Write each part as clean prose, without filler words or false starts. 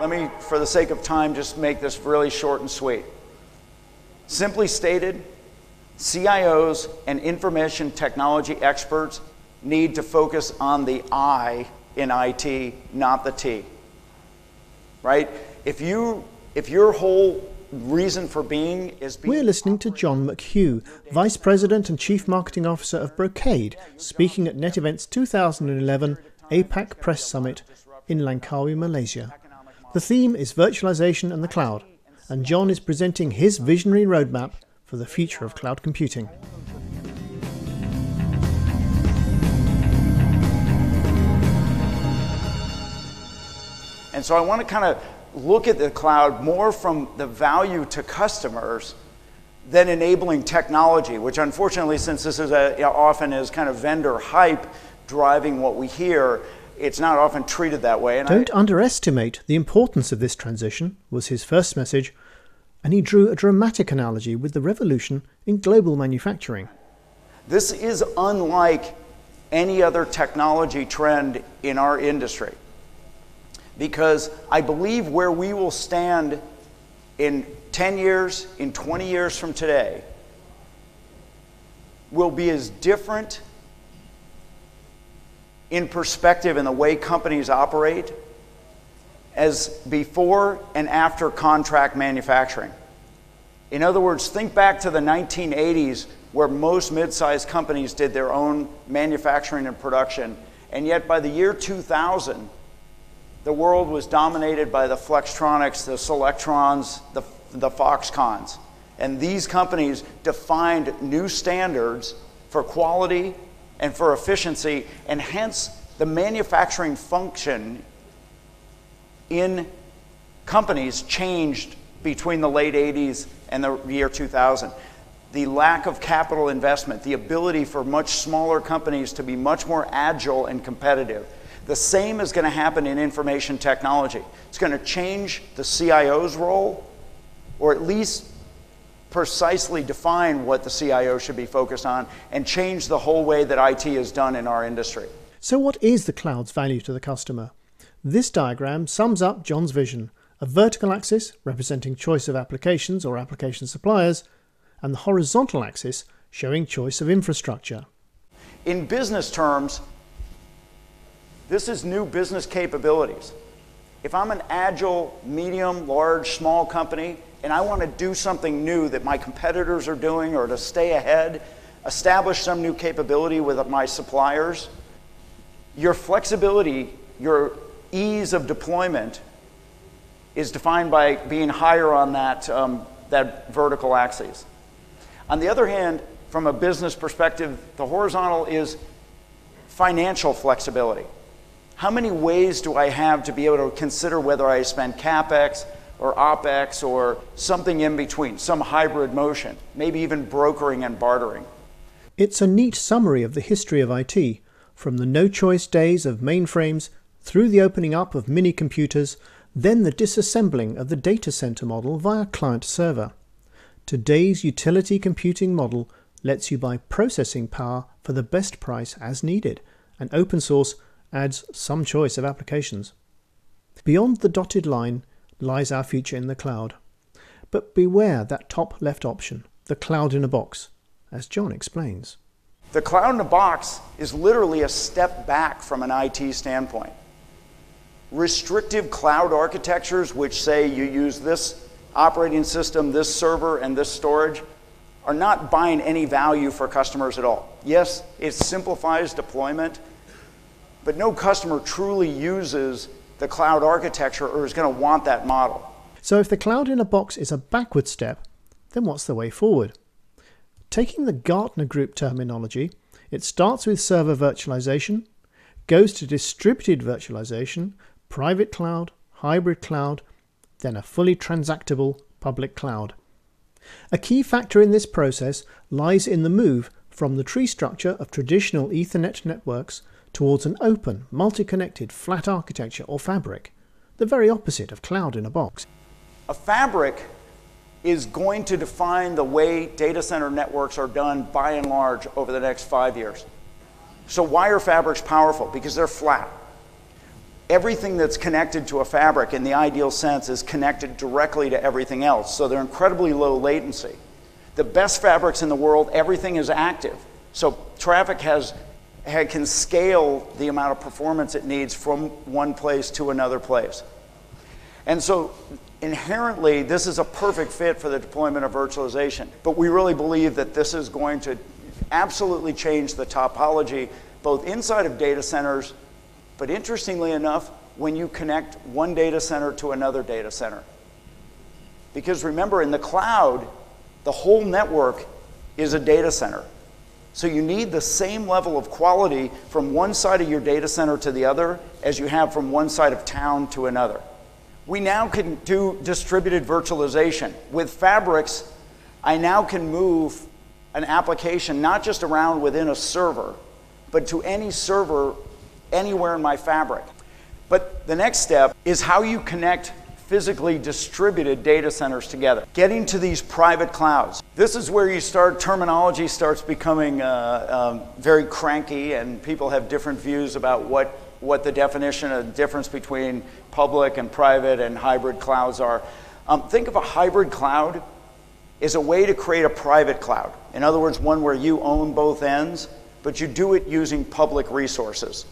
Let me, for the sake of time, just make this really short and sweet. Simply stated, CIOs and information technology experts need to focus on the I in IT, not the T. Right? If your whole reason for being is being... We're listening to John McHugh, Vice President and Chief Marketing Officer of Brocade, speaking at NetEvents 2011 APAC Press Summit in Langkawi, Malaysia. The theme is virtualization and the cloud, and John is presenting his visionary roadmap for the future of cloud computing. And so I want to kind of look at the cloud more from the value to customers than enabling technology, which unfortunately, since this is often is kind of vendor hype driving what we hear, it's not often treated that way. And Don't underestimate the importance of this transition, was his first message, and he drew a dramatic analogy with the revolution in global manufacturing. This is unlike any other technology trend in our industry, because I believe where we will stand in 10 years, in 20 years from today, will be as different in perspective in the way companies operate as before and after contract manufacturing. In other words, think back to the 1980s where most mid-sized companies did their own manufacturing and production, and yet by the year 2000, the world was dominated by the Flextronics, the Selectrons, the Foxcons. And these companies defined new standards for quality and for efficiency, and hence the manufacturing function in companies changed between the late 80s and the year 2000. The lack of capital investment, the ability for much smaller companies to be much more agile and competitive. The same is going to happen in information technology. It's going to change the CIO's role, or at least precisely define what the CIO should be focused on, and change the whole way that IT is done in our industry. So what is the cloud's value to the customer? This diagram sums up John's vision: a vertical axis representing choice of applications or application suppliers, and the horizontal axis showing choice of infrastructure. In business terms, this is new business capabilities. If I'm an agile, medium, large, small company, and I want to do something new that my competitors are doing, or to stay ahead, establish some new capability with my suppliers, your flexibility, your ease of deployment is defined by being higher on that vertical axis. On the other hand, from a business perspective, the horizontal is financial flexibility. How many ways do I have to be able to consider whether I spend CapEx or OpEx or something in between, some hybrid motion, maybe even brokering and bartering? It's a neat summary of the history of IT, from the no-choice days of mainframes through the opening up of mini-computers, then the disassembling of the data center model via client-server. Today's utility computing model lets you buy processing power for the best price as needed, and open source adds some choice of applications. Beyond the dotted line lies our future in the cloud. But beware that top left option, the cloud in a box, as John explains. The cloud in a box is literally a step back from an IT standpoint. Restrictive cloud architectures, which say you use this operating system, this server, and this storage, are not buying any value for customers at all. Yes, it simplifies deployment, but no customer truly uses the cloud architecture or is going to want that model. So if the cloud in a box is a backward step, then what's the way forward? Taking the Gartner Group terminology, it starts with server virtualization, goes to distributed virtualization, private cloud, hybrid cloud, then a fully transactable public cloud. A key factor in this process lies in the move from the tree structure of traditional Ethernet networks towards an open, multi-connected, flat architecture or fabric, the very opposite of cloud in a box. A fabric is going to define the way data center networks are done by and large over the next 5 years. So why are fabrics powerful? Because they're flat. Everything that's connected to a fabric in the ideal sense is connected directly to everything else, so they're incredibly low latency. The best fabrics in the world, everything is active. So traffic can scale the amount of performance it needs from one place to another place. And so inherently, this is a perfect fit for the deployment of virtualization. But we really believe that this is going to absolutely change the topology, both inside of data centers, but interestingly enough, when you connect one data center to another data center. Because remember, in the cloud, the whole network is a data center. So you need the same level of quality from one side of your data center to the other as you have from one side of town to another. We now can do distributed virtualization. With fabrics, I now can move an application not just around within a server, but to any server anywhere in my fabric. But the next step is how you connect physically distributed data centers together. Getting to these private clouds. This is where terminology starts becoming very cranky, and people have different views about what the definition of the difference between public and private and hybrid clouds are. Think of a hybrid cloud as a way to create a private cloud. In other words, one where you own both ends, but you do it using public resources.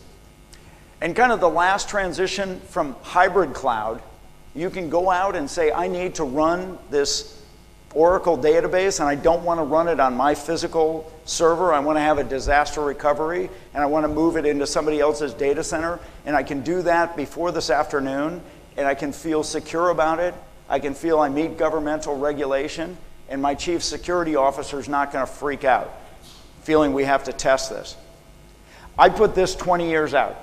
And kind of the last transition from hybrid cloud, you can go out and say, I need to run this Oracle database, and I don't want to run it on my physical server. I want to have a disaster recovery, and I want to move it into somebody else's data center. And I can do that before this afternoon, and I can feel secure about it. I can feel I meet governmental regulation, and my chief security officer is not going to freak out, feeling we have to test this. I put this 20 years out.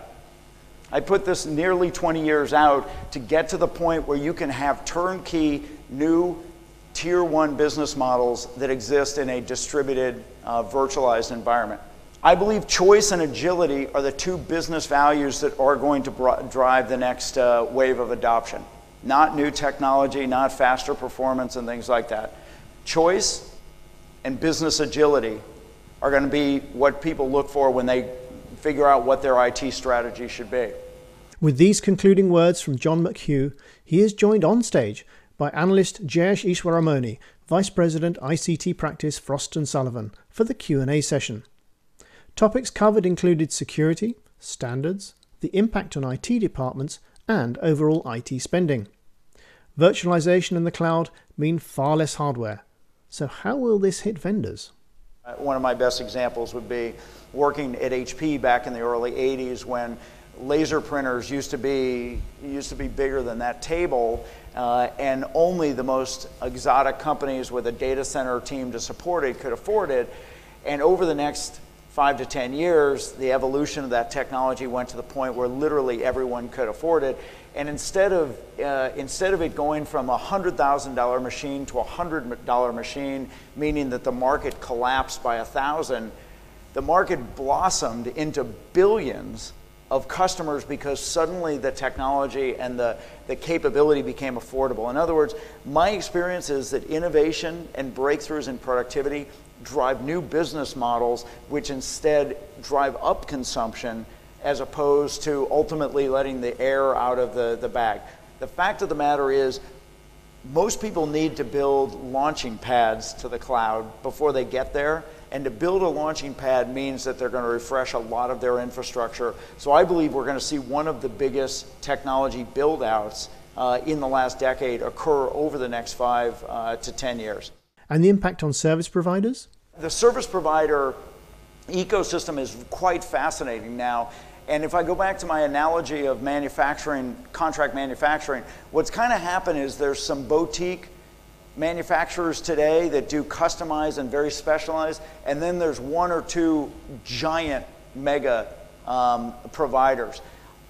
I put this nearly 20 years out to get to the point where you can have turnkey, new tier one business models that exist in a distributed, virtualized environment. I believe choice and agility are the two business values that are going to drive the next wave of adoption. Not new technology, not faster performance and things like that. Choice and business agility are going to be what people look for when they figure out what their IT strategy should be. With these concluding words from John McHugh, he is joined on stage by analyst Jayesh Ishwaramoni, Vice President ICT Practice Frost & Sullivan, for the Q&A session. Topics covered included security, standards, the impact on IT departments, and overall IT spending. Virtualization and the cloud mean far less hardware. So how will this hit vendors? One of my best examples would be working at HP back in the early 80s when laser printers used to be bigger than that table, and only the most exotic companies with a data center team to support it could afford it. And over the next 5 to 10 years, the evolution of that technology went to the point where literally everyone could afford it. And instead of it going from a $100,000 machine to a $100 machine, meaning that the market collapsed by 1,000, the market blossomed into billions of customers because suddenly the technology and the capability became affordable. In other words, my experience is that innovation and breakthroughs in productivity drive new business models, which instead drive up consumption as opposed to ultimately letting the air out of the bag. The fact of the matter is, most people need to build launching pads to the cloud before they get there. And to build a launching pad means that they're going to refresh a lot of their infrastructure. So I believe we're going to see one of the biggest technology build-outs in the last decade occur over the next 5 to 10 years. And the impact on service providers? The service provider ecosystem is quite fascinating now. And if I go back to my analogy of manufacturing, contract manufacturing, what's kind of happened is there's some boutique manufacturers today that do customized and very specialized, and then there's one or two giant mega providers.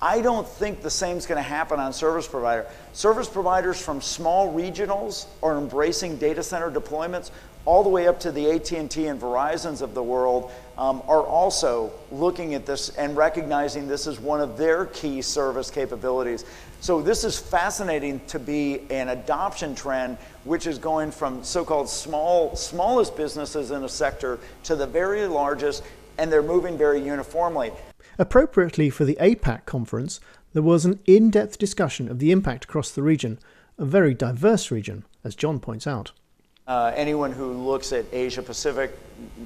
I don't think the same is going to happen on service provider. Service providers from small regionals are embracing data center deployments, all the way up to the AT&T and Verizons of the world are also looking at this and recognizing this is one of their key service capabilities. So this is fascinating to be an adoption trend, which is going from so-called smallest businesses in a sector to the very largest, and they're moving very uniformly. Appropriately for the APAC conference, there was an in-depth discussion of the impact across the region, a very diverse region, as John points out. Anyone who looks at Asia Pacific,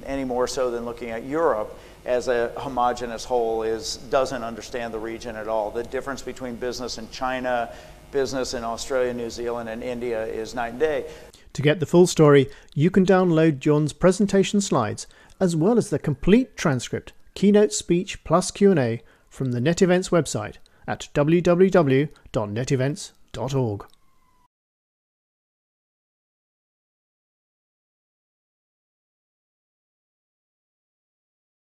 any more so than looking at Europe, as a homogenous whole doesn't understand the region at all. The difference between business in China, business in Australia, New Zealand, and India is night and day. To get the full story, you can download John's presentation slides, as well as the complete transcript, keynote speech plus Q&A from the NetEvents website at www.netevents.org.